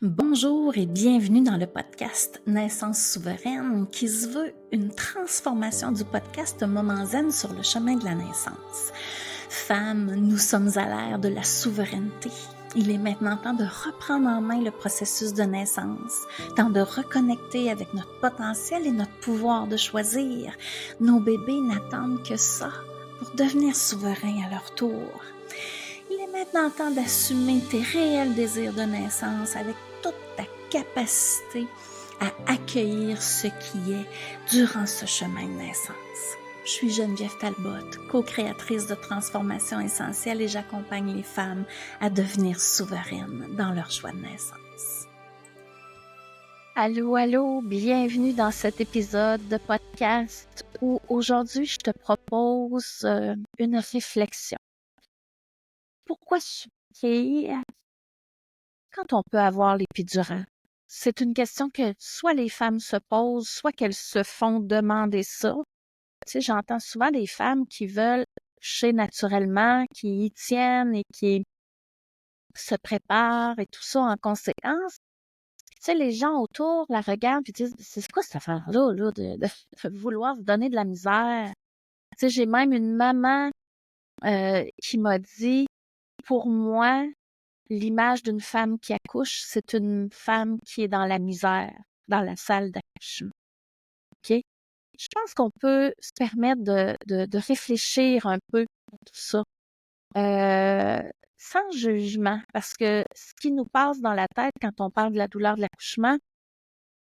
Bonjour et bienvenue dans le podcast Naissance souveraine qui se veut une transformation du podcast Moment Zen sur le chemin de la naissance. Femmes, nous sommes à l'ère de la souveraineté. Il est maintenant temps de reprendre en main le processus de naissance, temps de reconnecter avec notre potentiel et notre pouvoir de choisir. Nos bébés n'attendent que ça pour devenir souverains à leur tour. Il est maintenant temps d'assumer tes réels désirs de naissance avec toute ta capacité à accueillir ce qui est durant ce chemin de naissance. Je suis Geneviève Talbot, co-créatrice de Transformation Essentielle et j'accompagne les femmes à devenir souveraines dans leur choix de naissance. Allô, bienvenue dans cet épisode de podcast où aujourd'hui je te propose une réflexion. Pourquoi souffrir quand on peut avoir l'épidurale? C'est une question que soit les femmes se posent, soit qu'elles se font demander ça. Tu sais, j'entends souvent des femmes qui veulent coucher naturellement, qui y tiennent et qui se préparent et tout ça en conséquence. Tu sais, les gens autour la regardent et disent, c'est quoi cette affaire-là, de vouloir se donner de la misère? Tu sais, j'ai même une maman qui m'a dit, pour moi, l'image d'une femme qui accouche, c'est une femme qui est dans la misère, dans la salle d'accouchement. OK? Je pense qu'on peut se permettre de réfléchir un peu à tout ça, sans jugement, parce que ce qui nous passe dans la tête quand on parle de la douleur de l'accouchement,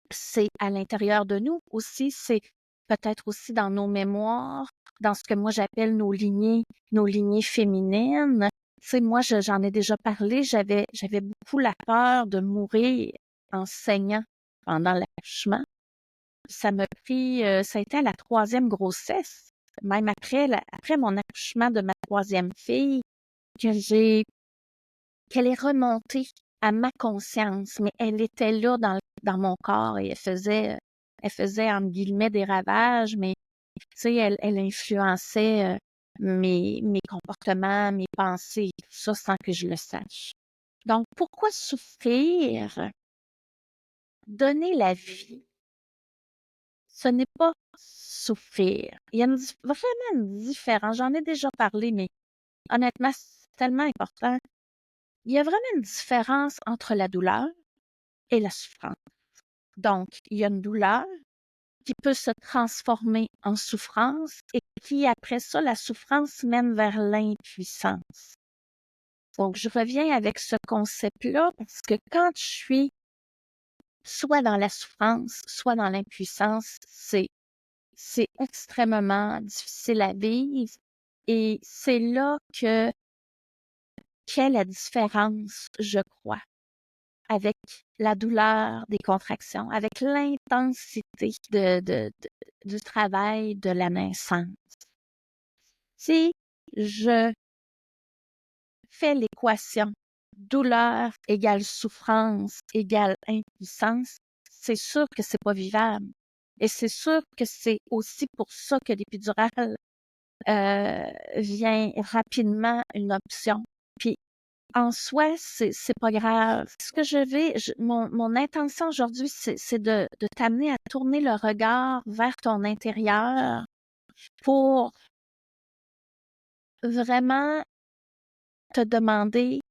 c'est à l'intérieur de nous aussi, c'est peut-être aussi dans nos mémoires, dans ce que moi j'appelle nos lignées féminines. Tu sais, moi, j'en ai déjà parlé, j'avais beaucoup la peur de mourir en saignant pendant l'accouchement. Ça m'a pris, ça a été à la 3e grossesse, même après mon accouchement de ma 3e fille, qu'elle est remontée à ma conscience, mais elle était là dans mon corps et elle faisait entre guillemets des ravages, mais tu sais, elle influençait mes comportements, mes pensées, tout ça sans que je le sache. Donc, pourquoi souffrir? Donner la vie, ce n'est pas souffrir. Il y a vraiment une différence. J'en ai déjà parlé, mais honnêtement, c'est tellement important. Il y a vraiment une différence entre la douleur et la souffrance. Donc, il y a une douleur qui peut se transformer en souffrance et qui, après ça, la souffrance mène vers l'impuissance. Donc, je reviens avec ce concept-là parce que quand je suis soit dans la souffrance, soit dans l'impuissance, c'est extrêmement difficile à vivre et c'est là qu'est la différence, je crois, avec la douleur des contractions, avec l'intensité du travail de la naissance. Si je fais l'équation douleur égale souffrance égale impuissance, c'est sûr que c'est pas vivable. Et c'est sûr que c'est aussi pour ça que l'épidurale vient rapidement une option. Puis en soi, c'est pas grave. Ce que mon intention aujourd'hui, c'est de t'amener à tourner le regard vers ton intérieur pour vraiment te demander,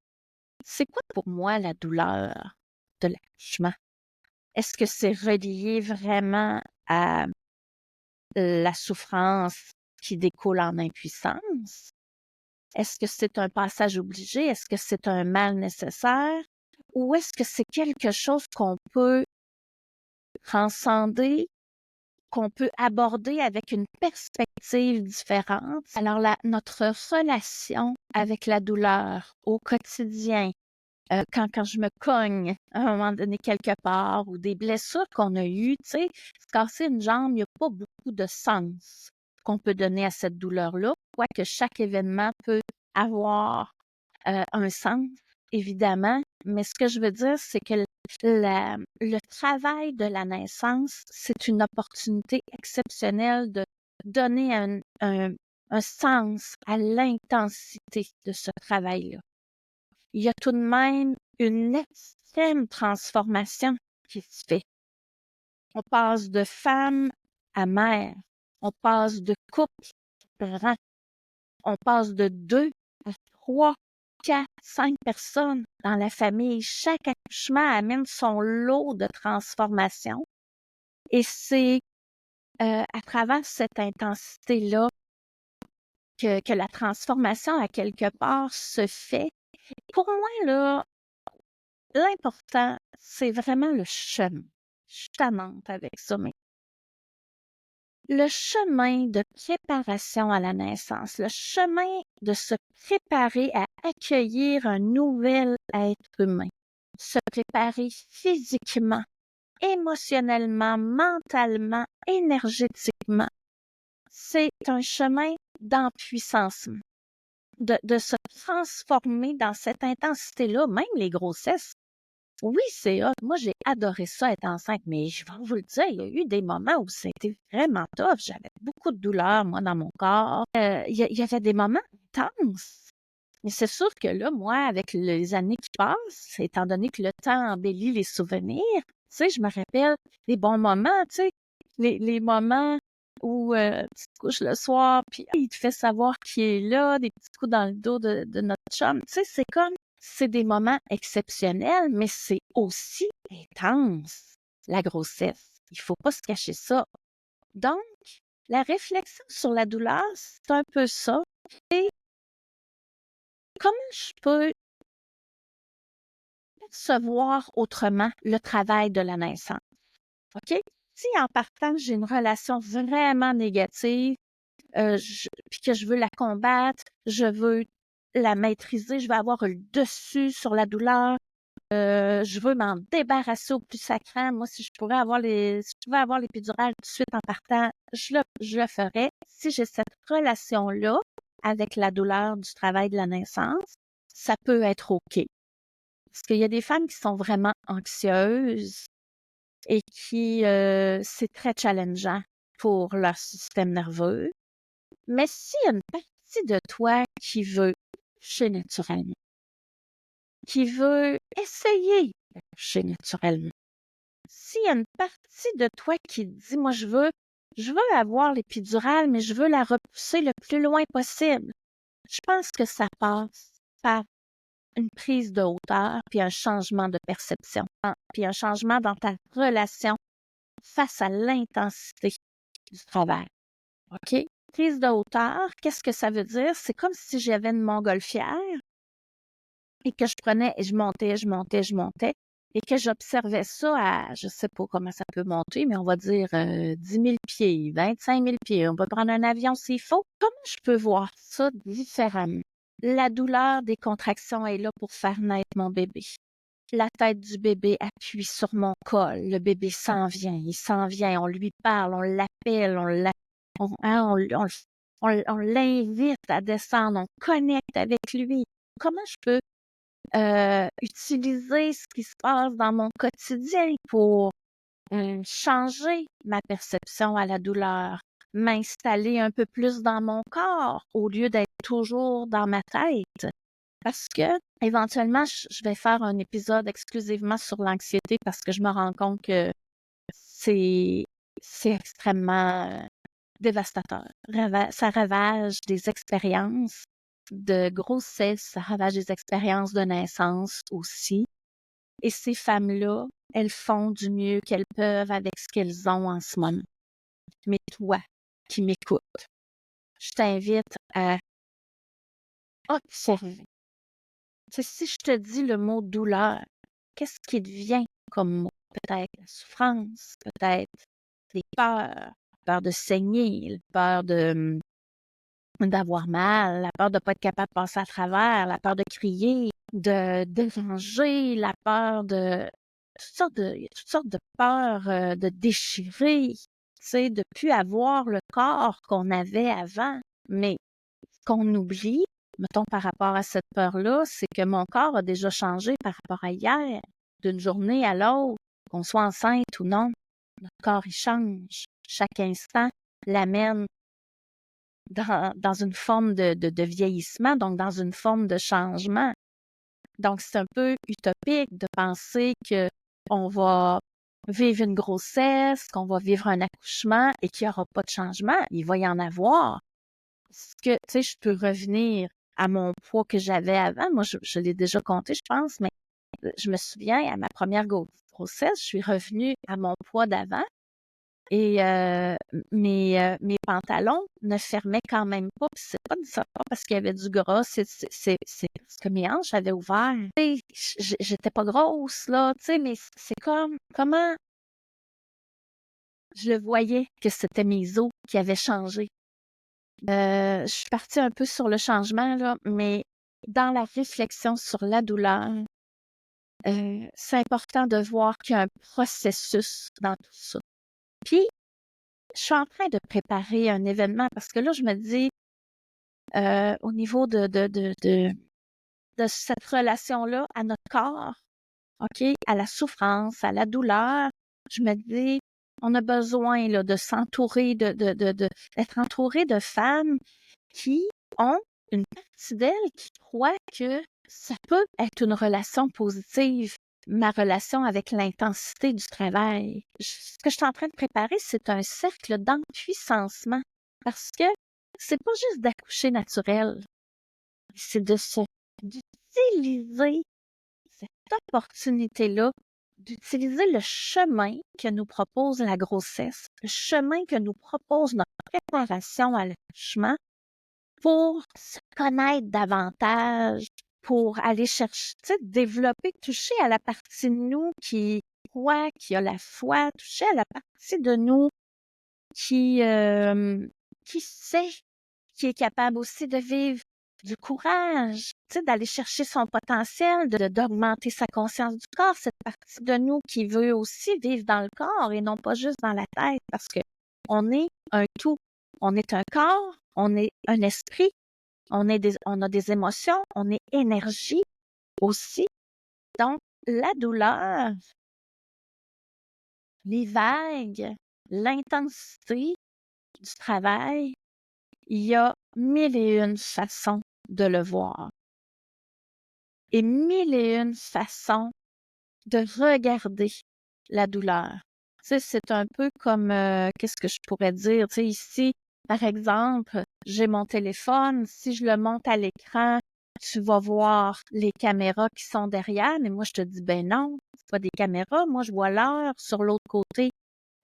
c'est quoi pour moi la douleur de l'accouchement? Est-ce que c'est relié vraiment à la souffrance qui découle en impuissance? Est-ce que c'est un passage obligé? Est-ce que c'est un mal nécessaire? Ou est-ce que c'est quelque chose qu'on peut transcender, qu'on peut aborder avec une perspective différente? Alors, notre relation avec la douleur au quotidien, quand je me cogne à un moment donné quelque part ou des blessures qu'on a eues, tu sais, se casser une jambe, il n'y a pas beaucoup de sens qu'on peut donner à cette douleur-là, quoique chaque événement peut avoir un sens, évidemment. Mais ce que je veux dire, c'est que le travail de la naissance, c'est une opportunité exceptionnelle de donner un sens à l'intensité de ce travail-là. Il y a tout de même une extrême transformation qui se fait. On passe de femme à mère. On passe de couple à parent. On passe de 2 à 3, 4, 5 personnes dans la famille. Chaque accouchement amène son lot de transformation. Et c'est à travers cette intensité-là que la transformation, à quelque part, se fait. Pour moi, là, l'important, c'est vraiment le chemin. Je suis tannante avec ça, mais le chemin de préparation à la naissance, le chemin de se préparer à accueillir un nouvel être humain, se préparer physiquement, émotionnellement, mentalement, énergétiquement, c'est un chemin d'empuissancement, de se transformer dans cette intensité-là, même les grossesses. Oui, c'est hot. Moi, j'ai adoré ça, être enceinte, mais je vais vous le dire, il y a eu des moments où c'était vraiment tough. J'avais beaucoup de douleur, moi, dans mon corps. Il y avait des moments intenses. Mais c'est sûr que là, moi, avec les années qui passent, étant donné que le temps embellit les souvenirs, tu sais, je me rappelle des bons moments, tu sais, les moments où tu te couches le soir, puis il te fait savoir qui est là, des petits coups dans le dos de notre chum. Tu sais, c'est des moments exceptionnels, mais c'est aussi intense, la grossesse. Il faut pas se cacher ça. Donc, la réflexion sur la douleur, c'est un peu ça. Et comment je peux percevoir autrement le travail de la naissance? OK? Si en partant, j'ai une relation vraiment négative, puis que je veux la combattre, je veux la maîtriser, je veux avoir le dessus sur la douleur, je veux m'en débarrasser au plus sacrant. Moi, si je pouvais avoir si je pouvais avoir l'épidurale tout de suite en partant, je le ferais. Si j'ai cette relation-là avec la douleur du travail de la naissance, ça peut être OK. Parce qu'il y a des femmes qui sont vraiment anxieuses et qui, c'est très challengeant pour leur système nerveux. Mais s'il y a une partie de toi qui veut accoucher naturellement, qui veut essayer d'accoucher naturellement, s'il y a une partie de toi qui dit, moi, je veux avoir l'épidurale, mais je veux la repousser le plus loin possible, je pense que ça passe par une prise de hauteur, puis un changement de perception, puis un changement dans ta relation face à l'intensité du travail. OK? Prise de hauteur, qu'est-ce que ça veut dire? C'est comme si j'avais une montgolfière et que je prenais et je montais, je montais, je montais et que j'observais ça à, je sais pas comment ça peut monter, mais on va dire 10 000 pieds, 25 000 pieds. On peut prendre un avion s'il faut. Comment je peux voir ça différemment? La douleur des contractions est là pour faire naître mon bébé. La tête du bébé appuie sur mon col. Le bébé s'en vient, il s'en vient. On lui parle, on l'appelle, on l'invite à descendre, on connecte avec lui. Comment je peux utiliser ce qui se passe dans mon quotidien pour changer ma perception à la douleur, m'installer un peu plus dans mon corps au lieu d'être toujours dans ma tête? Parce que, éventuellement, je vais faire un épisode exclusivement sur l'anxiété parce que je me rends compte que c'est c'est extrêmement dévastateur. Ça ravage des expériences de grossesse, ça ravage des expériences de naissance aussi. Et ces femmes-là, elles font du mieux qu'elles peuvent avec ce qu'elles ont en ce moment. Mais toi, qui m'écoutes, je t'invite à observer. Tu sais, si je te dis le mot douleur, qu'est-ce qui te vient comme mot? Peut-être la souffrance, peut-être les peurs, la peur de saigner, la peur d'avoir mal, la peur de pas être capable de passer à travers, la peur de crier, de déranger, la peur de il y a toutes sortes de peurs de déchirer, tu sais, de plus avoir le corps qu'on avait avant. Mais ce qu'on oublie, mettons par rapport à cette peur-là, c'est que mon corps a déjà changé par rapport à hier, d'une journée à l'autre, qu'on soit enceinte ou non. Notre corps, il change. Chaque instant l'amène dans une forme de vieillissement, donc dans une forme de changement. Donc, c'est un peu utopique de penser qu'on va vivre une grossesse, qu'on va vivre un accouchement et qu'il n'y aura pas de changement. Il va y en avoir. Tu sais, je peux revenir à mon poids que j'avais avant. Moi, je l'ai déjà compté, je pense, mais je me souviens, à ma première grossesse, je suis revenue à mon poids d'avant et mes pantalons ne fermaient quand même pas. Puis c'est pas parce qu'il y avait du gras, c'est parce que mes hanches avaient ouvert. Tu sais, j'étais pas grosse, là, tu sais, mais c'est comme, comment je le voyais que c'était mes os qui avaient changé. Je suis partie un peu sur le changement, là, mais dans la réflexion sur la douleur, c'est important de voir qu'il y a un processus dans tout ça. Puis, je suis en train de préparer un événement parce que là, je me dis, au niveau de cette relation-là à notre corps, OK, à la souffrance, à la douleur, je me dis, on a besoin là, de s'entourer, d'être entouré de femmes qui ont une partie d'elles qui croient que ça peut être une relation positive, ma relation avec l'intensité du travail. Ce que je suis en train de préparer, c'est un cercle d'empuissancement parce que c'est pas juste d'accoucher naturel, c'est d'utiliser cette opportunité-là, d'utiliser le chemin que nous propose la grossesse, le chemin que nous propose notre préparation à l'accouchement pour se connaître davantage, pour aller chercher, tu sais, développer, toucher à la partie de nous qui croit, qui a la foi, toucher à la partie de nous qui, qui sait, qui est capable aussi de vivre du courage, tu sais, d'aller chercher son potentiel, d'augmenter sa conscience du corps, cette partie de nous qui veut aussi vivre dans le corps et non pas juste dans la tête, parce que on est un tout. On est un corps, on est un esprit, on a des émotions, on est énergie aussi. Donc, la douleur, les vagues, l'intensité du travail, il y a mille et une façons de le voir et mille et une façons de regarder la douleur. Tu sais, c'est un peu comme, qu'est-ce que je pourrais dire? Tu sais, ici, par exemple, j'ai mon téléphone. Si je le monte à l'écran, tu vas voir les caméras qui sont derrière, mais moi, je te dis, ben non, c'est pas des caméras. Moi, je vois l'heure sur l'autre côté.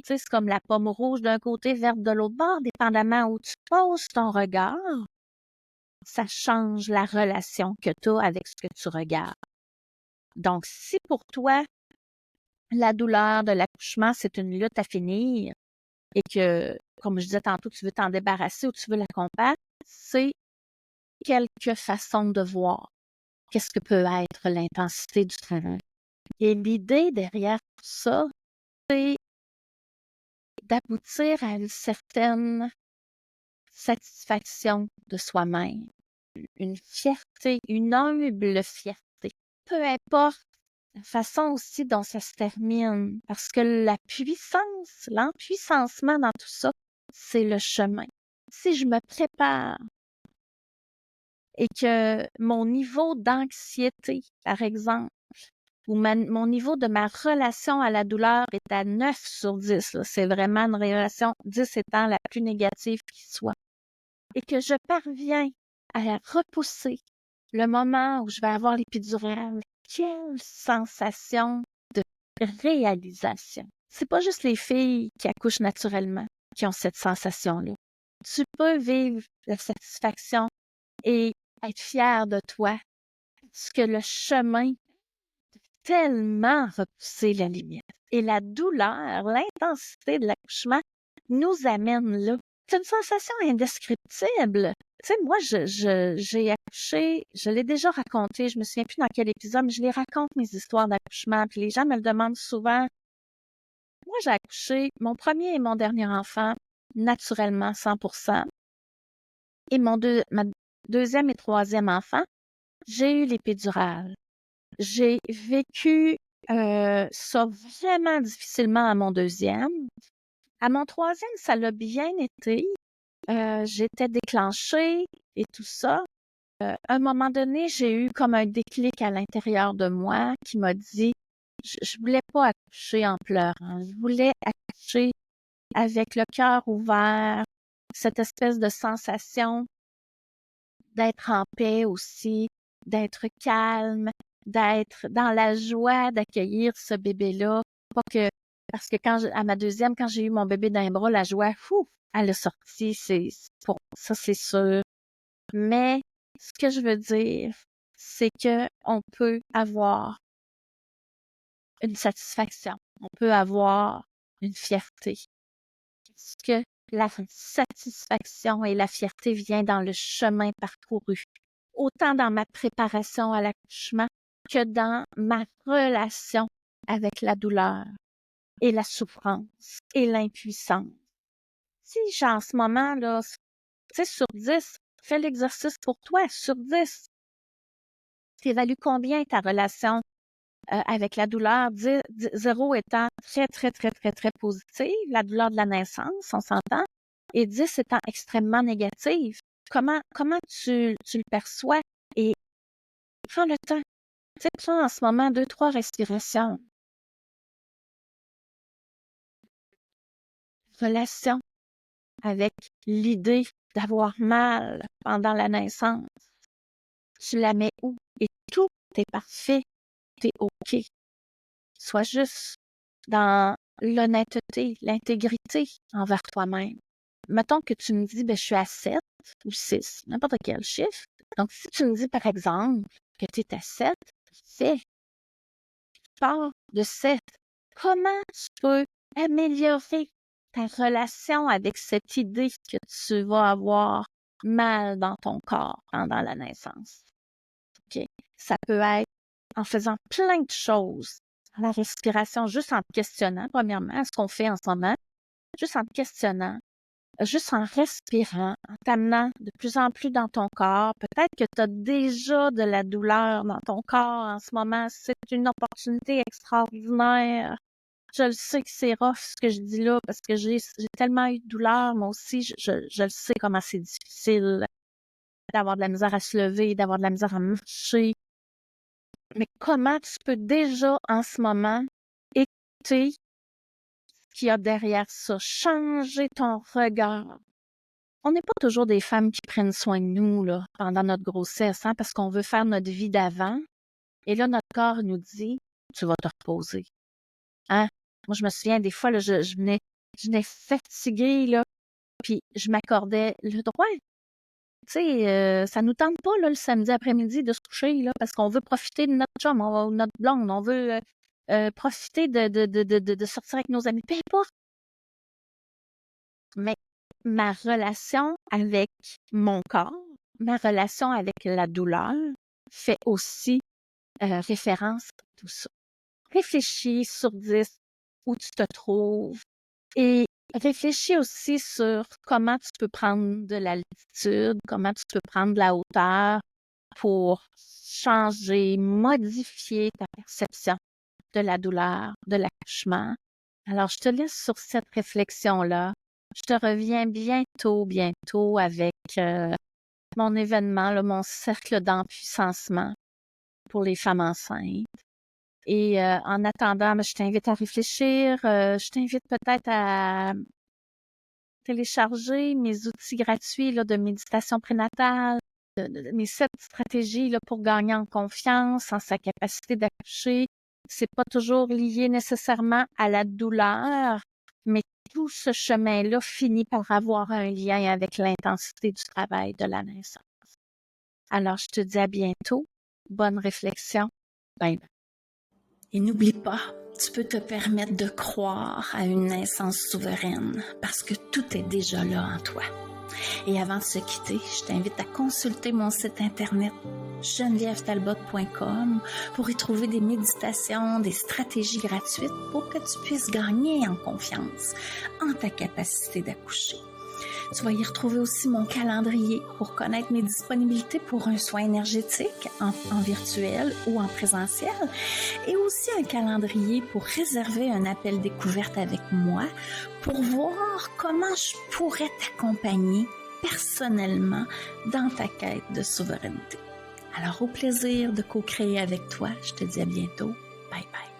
Tu sais, c'est comme la pomme rouge d'un côté, verte de l'autre bord, dépendamment où tu poses ton regard. Ça change la relation que tu as avec ce que tu regardes. Donc, si pour toi, la douleur de l'accouchement, c'est une lutte à finir et que, comme je disais tantôt, tu veux t'en débarrasser ou tu veux la combattre, c'est quelques façons de voir qu'est-ce que peut être l'intensité du travail. Et l'idée derrière tout ça, c'est d'aboutir à une certaine satisfaction de soi-même, une fierté, une humble fierté. Peu importe la façon aussi dont ça se termine, parce que la puissance, l'empuissancement dans tout ça, c'est le chemin. Si je me prépare et que mon niveau d'anxiété, par exemple, ou mon niveau de ma relation à la douleur est à 9 sur 10, là, c'est vraiment une relation 10 étant la plus négative qui soit, et que je parviens à repousser le moment où je vais avoir l'épidurale, quelle sensation de réalisation. C'est pas juste les filles qui accouchent naturellement qui ont cette sensation-là. Tu peux vivre la satisfaction et être fier de toi parce que le chemin a tellement repoussé la limite. Et la douleur, l'intensité de l'accouchement nous amène là. C'est une sensation indescriptible. Tu sais, moi, j'ai accouché, je l'ai déjà raconté, je me souviens plus dans quel épisode, mais je les raconte mes histoires d'accouchement, puis les gens me le demandent souvent. Moi, j'ai accouché mon premier et mon dernier enfant naturellement, 100%. Et ma deuxième et troisième enfant, j'ai eu l'épidurale. J'ai vécu ça vraiment difficilement à mon deuxième. À mon troisième, ça l'a bien été. J'étais déclenchée et tout ça. un moment donné, j'ai eu comme un déclic à l'intérieur de moi qui m'a dit, je voulais pas accoucher en pleurant, je voulais accoucher avec le cœur ouvert, cette espèce de sensation d'être en paix aussi, d'être calme, d'être dans la joie d'accueillir ce bébé-là. Pas que, parce que à ma deuxième, quand j'ai eu mon bébé dans les bras, la joie, fou, elle est sortie, pour ça, c'est sûr. Mais ce que je veux dire, c'est que on peut avoir une satisfaction, on peut avoir une fierté. Parce que la satisfaction et la fierté viennent dans le chemin parcouru, autant dans ma préparation à l'accouchement que dans ma relation avec la douleur et la souffrance et l'impuissance. Si j'ai en ce moment, là, tu sais, sur 10, fais l'exercice pour toi, sur 10, tu évalues combien ta relation avec la douleur, 0 étant très, très, très, très, très positive, la douleur de la naissance, on s'entend, et 10 étant extrêmement négative. Comment tu le perçois? Et prends le temps. Tu sais, prends en ce moment 2-3 respirations. Relation avec l'idée d'avoir mal pendant la naissance. Tu la mets où? Et tout est parfait, t'es OK. Sois juste dans l'honnêteté, l'intégrité envers toi-même. Mettons que tu me dis, je suis à 7 ou 6, n'importe quel chiffre. Donc, si tu me dis, par exemple, que tu es à 7, fais, pars de 7. Comment tu peux améliorer ta relation avec cette idée que tu vas avoir mal dans ton corps pendant la naissance? OK? Ça peut être en faisant plein de choses. La respiration, juste en te questionnant, premièrement, ce qu'on fait en ce moment, juste en te questionnant, juste en respirant, en t'amenant de plus en plus dans ton corps. Peut-être que tu as déjà de la douleur dans ton corps en ce moment. C'est une opportunité extraordinaire. Je le sais que c'est rough ce que je dis là parce que j'ai tellement eu de douleur. Moi aussi, je le sais comment c'est difficile d'avoir de la misère à se lever, d'avoir de la misère à marcher. Mais comment tu peux déjà en ce moment écouter ce qu'il y a derrière ça, changer ton regard. On n'est pas toujours des femmes qui prennent soin de nous là, pendant notre grossesse, hein, parce qu'on veut faire notre vie d'avant. Et là, notre corps nous dit, tu vas te reposer. Hein? Moi, je me souviens, des fois, là, je venais fatiguée, là, puis je m'accordais le droit. Tu sais, ça nous tente pas, là, le samedi après-midi de se coucher, là, parce qu'on veut profiter de notre chum, notre blonde, on veut profiter de sortir avec nos amis, peu importe. Mais ma relation avec mon corps, ma relation avec la douleur fait aussi référence à tout ça. Réfléchis sur 10 où tu te trouves et réfléchis aussi sur comment tu peux prendre de l'altitude, comment tu peux prendre de la hauteur pour changer, modifier ta perception de la douleur, de l'accouchement. Alors, je te laisse sur cette réflexion-là. Je te reviens bientôt avec mon événement, là, mon cercle d'empuissancement pour les femmes enceintes. Et en attendant, je t'invite à réfléchir. Je t'invite peut-être à télécharger mes outils gratuits là, de méditation prénatale, mes 7 stratégies là, pour gagner en confiance, en sa capacité d'accoucher. C'est pas toujours lié nécessairement à la douleur, mais tout ce chemin-là finit par avoir un lien avec l'intensité du travail de la naissance. Alors, je te dis à bientôt. Bonne réflexion. Bye bye. Et n'oublie pas, tu peux te permettre de croire à une naissance souveraine parce que tout est déjà là en toi. Et avant de se quitter, je t'invite à consulter mon site internet genevièvetalbot.com pour y trouver des méditations, des stratégies gratuites pour que tu puisses gagner en confiance en ta capacité d'accoucher. Tu vas y retrouver aussi mon calendrier pour connaître mes disponibilités pour un soin énergétique en virtuel ou en présentiel et aussi un calendrier pour réserver un appel découverte avec moi pour voir comment je pourrais t'accompagner personnellement dans ta quête de souveraineté. Alors, au plaisir de co-créer avec toi. Je te dis à bientôt. Bye bye.